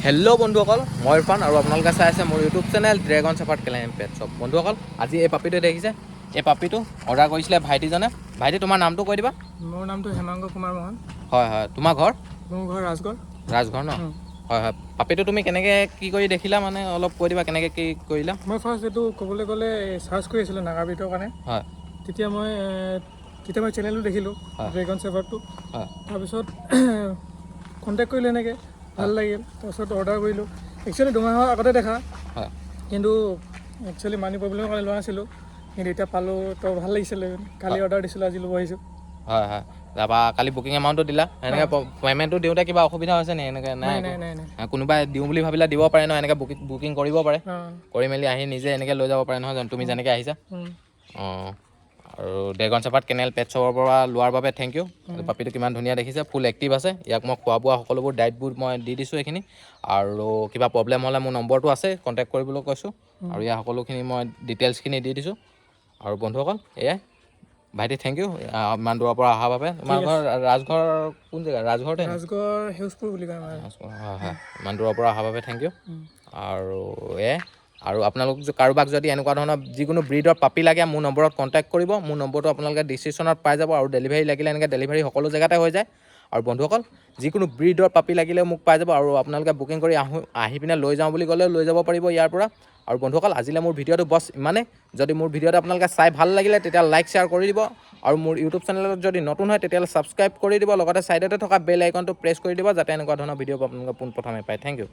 Hello' বন্ধুসকল, মই ইৰফান আৰু আপোনালোকে চাই আছে মোৰ ইউটিউব চেনেল ড্ৰেগন চেফাৰ্ড কেলেন পেট শ্বপ। বন্ধুসকল, আজি এই পাপিটো দেখিছে, এই পাপিটো অৰ্ডাৰ কৰিছিলে ভাইটিজনে। ভাইটি, তোমাৰ নামটো কৈ দিবা। মোৰ নামটো হেমাংগ কুমাৰ মোহন। হয় হয়, তোমাৰ ঘৰ? মোৰ ঘৰ ৰাজগড়। ৰাজঘৰ ন? হয় হয়। পাপিটো তুমি কেনেকৈ কি কৰি দেখিলা, মানে অলপ কৈ দিবা কেনেকৈ কি কৰিলা? মই ফাৰ্ষ্ট এইটো ক'বলৈ গ'লে চাৰ্চ কৰি আছিলোঁ নাগাবিটৰ কাৰণে। হয়। তেতিয়া মই চেনেলটো দেখিলোঁ, হয় ড্ৰেগন চেফাৰ্ডটো। হয় তাৰপিছত কণ্টেক্ট কৰিলোঁ এনেকৈ, ভাল লাগিল। তাৰপিছত অৰ্ডাৰ কৰিলোঁ। একচুৱেলি দুমাহৰ আগতে দেখা, হয় কিন্তু একচুৱেলি মানি প্ৰব্লেমৰ কাৰণে লোৱা নাছিলোঁ। কিন্তু এতিয়া পালোঁ, তো ভাল লাগিছিলে। কালি অৰ্ডাৰ দিছিলোঁ, আজি ল'ব আহিছোঁ। হয় হয়। তাৰপৰা কালি বুকিং এমাউণ্টটো দিলা, এনেকৈ পে'মেণ্টটো দিওঁতে কিবা অসুবিধা হৈছে নি? এনেকৈ নাই একো? কোনোবাই দিওঁ বুলি ভাবিলে দিব পাৰে ন, এনেকৈ বুকিং কৰিব পাৰে, কৰি মেলি আহি নিজে এনেকৈ লৈ যাব পাৰে নহয় জানো, তুমি যেনেকৈ আহিছা। অঁ, আৰু ড্ৰেগন চেফাৰ্ড কেনেল পেট শ্বপৰ পৰা লোৱাৰ বাবে থেংক ইউ। পাপিটো কিমান ধুনীয়া দেখিছে, ফুল এক্টিভ আছে। ইয়াক মই খোৱা বোৱা সকলোবোৰ ডাইটবোৰ মই দি দিছোঁ এইখিনি। আৰু কিবা প্ৰব্লেম হ'লে মোৰ নম্বৰটো আছে, কণ্টেক্ট কৰিবলৈ কৈছোঁ। আৰু ইয়াৰ সকলোখিনি মই ডিটেইলছখিনি দি দিছোঁ। আৰু বন্ধুসকল, এয়াই। ভাইটি থেংক ইউ ইমান দূৰৰ পৰা অহাৰ বাবে। তোমাৰ ঘৰ ৰাজঘৰ কোন জেগা? ৰাজঘৰতে নে? ৰাজগড় সেউজপুৰ বুলি কয়। হয় হয়, ইমান দূৰৰ পৰা অহাৰ বাবে থেংক ইউ। আৰু এয়াই। আৰু আপোনালোক কাৰোবাক যদি এনেকুৱা ধৰণৰ যিকোনো ব্ৰীডৰ পাপি লাগে, মোৰ নম্বৰত কণ্টেক্ট কৰিব। মোৰ নম্বৰটো আপোনালোকে ডিছক্ৰিপশ্যনত পাই যাব। আৰু ডেলিভাৰী লাগিলে এনেকৈ ডেলিভাৰী সকলো জেগাতে হৈ যায়। আৰু বন্ধুসকল, যিকোনো ব্ৰীডৰ পাপি লাগিলে মোক পাই যাব। আৰু আপোনালোকে বুকিং কৰি আহি পিনে লৈ যাওঁ বুলি ক'লে লৈ যাব পাৰিব ইয়াৰ পৰা। আৰু বন্ধুসকল, আজিলৈ মোৰ ভিডিঅ'টো বছ ইমানেই। যদি মোৰ ভিডিঅ'টো আপোনালোকে চাই ভাল লাগিলে, তেতিয়া লাইক শ্বেয়াৰ কৰি দিব। আৰু মোৰ ইউটিউব চেনেলত যদি নতুন হয়, তেতিয়াহ'লে ছাবস্ক্ৰাইব কৰি দিব। লগতে ছাইডতে থকা বেল আইকনটো প্ৰেছ কৰি দিব, যাতে এনেকুৱা ধৰণৰ ভিডিঅ' আপোনালোকে পোনপ্ৰথমে পায়। Thank U.